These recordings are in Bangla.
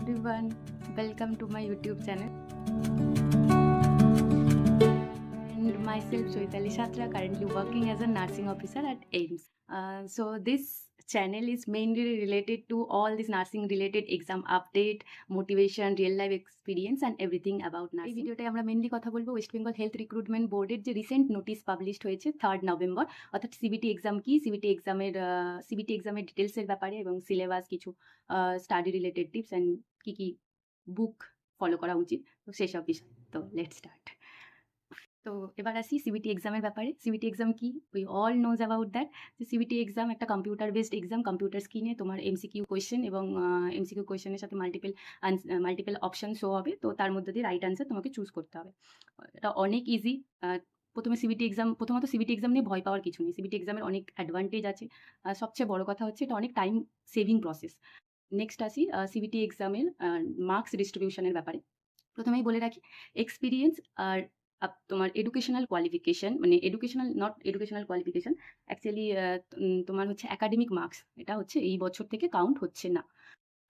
everyone, welcome to my YouTube channel. And myself, Choitali Shatra, currently working as a nursing officer at AIMS. So this channel is mainly related to all this nursing related exam update, motivation, real life experience and everything about nursing. এই ভিডিওটায় আমরা মেনলি কথা বলবো ওয়েস্ট বেঙ্গল হেলথ রিক্রুটমেন্ট বোর্ডের যে রিসেন্ট নোটিশ পাবলিশড হয়েছে 3rd নভেম্বর, অর্থাৎ সিবিটি এক্সাম কি, সিবিটি এক্সামের ডিটেলসের ব্যাপারে এবং সিলেবাস, কিছু স্টাডি রিলেটেড টিপস অ্যান্ড কি বুক ফলো করা উচিত, তো সেসব বিষয়। তো লেটস স্টার্ট। তো এবার আসি সিবিটি এক্সামের ব্যাপারে। সিবিটি এক্সাম কি, we all nose about that. যে সিবিটি এক্সাম একটা কম্পিউটার বেসড এক্সাম, কম্পিউটার স্ক্রিনে তোমার এমসিকিউ কোয়েশ্চেন এবং এমসিকিউ কোয়েশ্চেনের সাথে মাল্টিপল অপশন শো হবে, তো তার মধ্যে দিয়ে রাইট আনসার তোমাকে চুজ করতে হবে। এটা অনেক ইজি। প্রথমত সিবিটি এক্সাম নিয়ে ভয় পাওয়ার কিছু নেই। সিবিটি এক্সামের অনেক অ্যাডভান্টেজ আছে। সবচেয়ে বড় কথা হচ্ছে এটা অনেক টাইম সেভিং প্রসেস। নেক্সট আসি সিবিটি এক্সামের মার্কস ডিস্ট্রিবিউশনের ব্যাপারে। প্রথমেই বলে রাখি, এক্সপিরিয়েন্স আর তোমার এডুকেশনাল কোয়ালিফিকেশন, মানে এডুকেশনাল কোয়ালিফিকেশন অ্যাকচুয়ালি তোমার হচ্ছে একাডেমিক মার্কস, এটা হচ্ছে এই বছর থেকে কাউন্ট হচ্ছে না।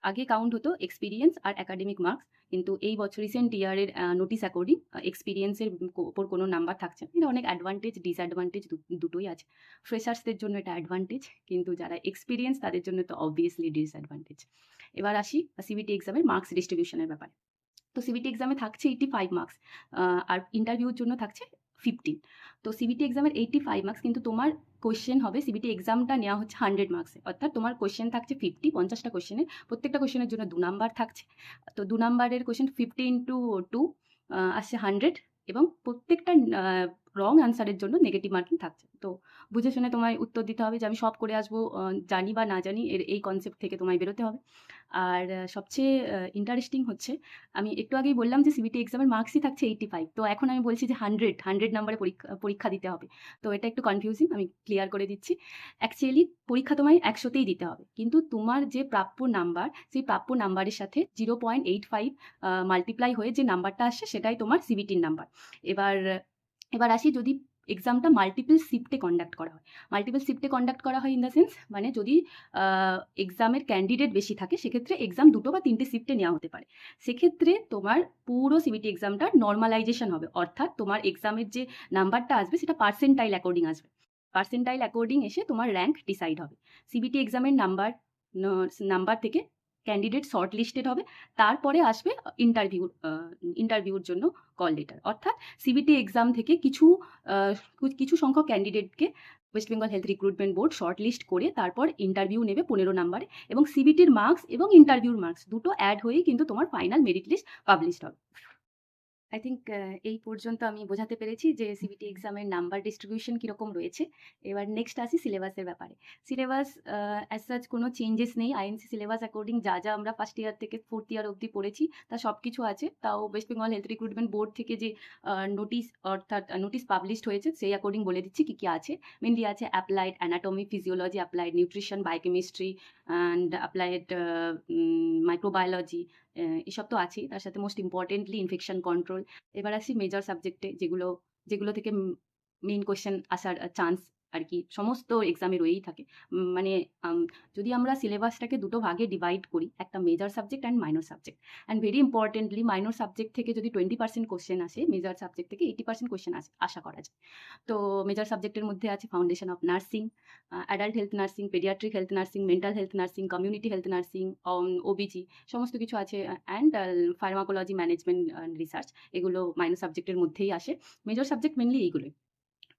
আগে কাউন্ট হতো এক্সপিরিয়েন্স আর একাডেমিক মার্কস, কিন্তু এই বছর রিসেন্ট ইয়ারের নোটিস অ্যাকর্ডিং এক্সপিরিয়েন্সের ওপর কোনো নাম্বার থাকছে না। এটা অনেক অ্যাডভান্টেজ ডিসঅ্যাডভান্টেজ দুটোই আছে। ফ্রেশার্সদের জন্য এটা অ্যাডভান্টেজ, কিন্তু যারা এক্সপিরিয়েন্স তাদের জন্য তো অবভিয়াসলি ডিসঅ্যাডভান্টেজ। এবার আসি সিবিটি এক্সামের মার্কস ডিস্ট্রিবিউশনের ব্যাপারে। তো সিবিটি এক্সামে থাকছে 85 মার্কস, আর ইন্টারভিউর জন্য থাকছে 15। তো সিবিটি এক্সামের 85 মার্কস, কিন্তু তোমার কোয়েশ্চেন হবে, সিবিটি এক্সামটা নেওয়া হচ্ছে 100 মার্কসে, অর্থাৎ তোমার কোয়েশ্চেন থাকছে 50টা কোয়েশ্চেনে, প্রত্যেকটা কোয়েশ্চেনের জন্য 2 নাম্বার থাকছে। তো 2 নাম্বারের কোয়েশ্চেন 50 ইন্টু 2 আসছে 100, এবং প্রত্যেকটা রং আনসারের জন্য নেগেটিভ মার্কিং থাকছে। তো বুঝে শুনে তোমায় উত্তর দিতে হবে, যে আমি সব করে আসবো, জানি বা না জানি এই কনসেপ্ট থেকে তোমায় বেরোতে হবে। আর সবচেয়ে ইন্টারেস্টিং হচ্ছে, আমি একটু আগেই বললাম যে সিবিটি এক্সামের মার্কসই থাকছে 85, তো এখন আমি বলছি যে 100 নাম্বারে পরীক্ষা দিতে হবে। তো এটা একটু কনফিউজিং, আমি ক্লিয়ার করে দিচ্ছি। অ্যাকচুয়ালি পরীক্ষা তোমায় 100তেই দিতে হবে, কিন্তু তোমার যে প্রাপ্য নাম্বার, সেই প্রাপ্য নাম্বারের সাথে 0.85 মাল্টিপ্লাই হয়ে যে নাম্বারটা আসছে, সেটাই তোমার সিবিটির নাম্বার। এবার আসি, যদি এক্সামটা মাল্টিপল শিফটে কন্ডাক্ট করা হয়। মাল্টিপল শিফটে কন্ডাক্ট করা হয় ইন দ্য সেন্স, মানে যদি এক্সামের ক্যান্ডিডেট বেশি থাকে, সেক্ষেত্রে এক্সাম 2 বা 3টে শিফটে নেওয়া হতে পারে। সেক্ষেত্রে তোমার পুরো সিবিটি এক্সামটা নর্মালাইজেশন হবে, অর্থাৎ তোমার এক্সামের যে নাম্বারটা আসবে সেটা পার্সেন্টাইল অ্যাকর্ডিং আসবে। পার্সেন্টাইল অ্যাকর্ডিং এসে তোমার র্যাঙ্ক ডিসাইড হবে। সিবিটি এক্সামের নাম্বার থেকে ক্যান্ডিডেট শর্ট লিস্টেড হবে, তারপরে আসবে ইন্টারভিউর জন্য কল লেটার। অর্থাৎ সিবিটি এক্সাম থেকে কিছু সংখ্যক ক্যান্ডিডেটকে ওয়েস্ট বেঙ্গল হেলথ রিক্রুটমেন্ট বোর্ড শর্ট লিস্ট করে তারপর ইন্টারভিউ নেবে 15 নাম্বারে, এবং সিবিটির মার্কস এবং ইন্টারভিউর মার্কস দুটো অ্যাড হয়েই কিন্তু তোমার ফাইনাল মেরিট লিস্ট পাবলিশড হবে। আই থিঙ্ক এই পর্যন্ত আমি বোঝাতে পেরেছি যে সিবিটি এক্সামের নাম্বার ডিস্ট্রিবিউশন কীরকম রয়েছে। এবার নেক্সট আসি সিলেবাসের ব্যাপারে। সিলেবাস অ্যাজ সাচ কোনো চেঞ্জেস নেই। আইএনসি সিলেবাস অ্যাকর্ডিং যা আমরা ফার্স্ট ইয়ার থেকে 4th ইয়ার অবধি পড়েছি, তা সব কিছু আছে। তাও ওয়েস্ট বেঙ্গল হেলথ রিক্রুটমেন্ট বোর্ড থেকে যে নোটিস পাবলিশড হয়েছে, সেই অ্যাকর্ডিং বলে দিচ্ছি কী কী আছে। মেনলি আছে applied anatomy, physiology, applied nutrition, biochemistry and applied microbiology, এসব তো আছেই। তার সাথে মোস্ট ইম্পর্টেন্টলি ইনফেকশন কন্ট্রোল। এবার আসি মেজর সাবজেক্টে, যেগুলো থেকে মেইন কোয়েশ্চেন আসার চান্স আর কি সমস্ত এক্সামে রয়েই থাকে। মানে যদি আমরা সিলেবাসটাকে দুটো ভাগে ডিভাইড করি, একটা major subject and minor subject, and very importantly minor subject থেকে যদি 20% কোশ্চেন আসে, মেজর সাবজেক্ট থেকে 80% কোশ্চেন আশা করা যায়। তো মেজর সাবজেক্টের মধ্যে আছে foundation of nursing, adult health nursing, paediatric health nursing, mental health nursing, community health nursing, ওবিজি, সমস্ত কিছু আছে, অ্যান্ড ফার্মাকোলজি, ম্যানেজমেন্ট রিসার্চ, এগুলো মাইনর সাবজেক্টের মধ্যেই আসে। মেজর সাবজেক্ট মেনলি এইগুলোই।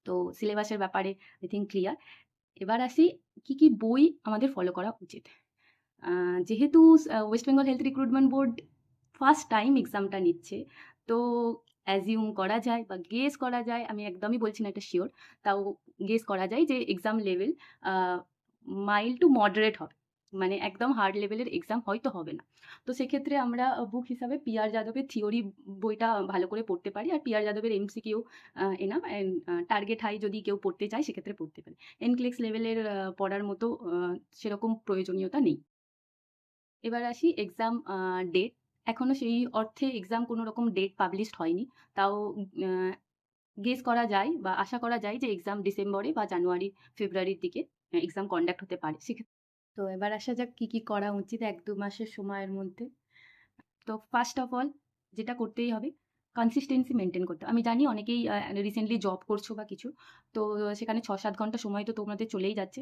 তো সিলেবাসের ব্যাপারে আই থিঙ্ক ক্লিয়ার। এবার আসি কী বই আমাদের ফলো করা উচিত। যেহেতু West Bengal Health Recruitment board first time এক্সামটা নিচ্ছে, তো অ্যাজিউম করা যায় বা গেস করা যায়, আমি একদমই বলছি না এটা শিওর, তাও গেস করা যায় যে exam level mild to moderate হবে, মানে একদম হার্ড লেভেলের এক্সাম হয়তো হবে না। তো সেক্ষেত্রে আমরা বুক হিসাবে পি.আর. যাদবের থিওরি বইটা ভালো করে পড়তে পারি, আর পি.আর. যাদবের এমসিকিউ এনাফ। টার্গেট হাই যদি কেউ পড়তে চায় সেক্ষেত্রে পড়তে পারে। এনক্লেক্স লেভেলের পড়ার মতো সেরকম প্রয়োজনীয়তা নেই। এবার আসি এক্সাম ডেট। এখনও সেই অর্থে এক্সাম কোনো রকম ডেট পাবলিশড হয়নি, তাও গেস করা যায় বা আশা করা যায় যে এক্সাম ডিসেম্বরে বা জানুয়ারি ফেব্রুয়ারির দিকে এক্সাম কন্ডাক্ট হতে পারে। সেক্ষেত্রে তো এবার আসা যাক কী করা উচিত 1-2 মাসের সময়ের মধ্যে। তো ফার্স্ট অফ অল যেটা করতেই হবে, কনসিস্টেন্সি মেনটেন করতে হবে। আমি জানি অনেকেই রিসেন্টলি জব করছো বা কিছু, তো সেখানে ৬-৭ ঘন্টা সময় তো তোমাদের চলেই যাচ্ছে।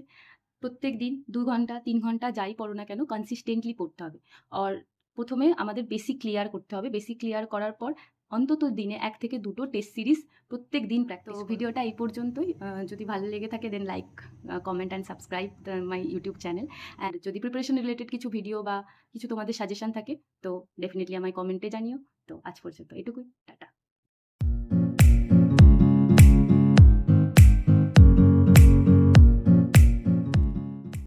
প্রত্যেকদিন ২ ঘন্টা ৩ ঘন্টা যাই পড়ো না কেন কনসিস্টেন্টলি পড়তে হবে। আর ১ম এ আমাদের বেসিক ক্লিয়ার করতে হবে। বেসিক ক্লিয়ার করার পর অন্তত দিনে ১ থেকে ২ টো টেস্ট সিরিজ প্রত্যেকদিন প্র্যাকটিস করো। ভিডিওটা এই পর্যন্তই। যদি ভালো লেগে থাকে then like, comment and subscribe my YouTube channel. And যদি প্রিপারেশন রিলেটেড কিছু ভিডিও বা কিছু তোমাদের সাজেশন থাকে তো ডেফিনিটলি আমায় কমেন্টে জানিও। তো আজ পর্যন্ত এটুকুই। টাটা।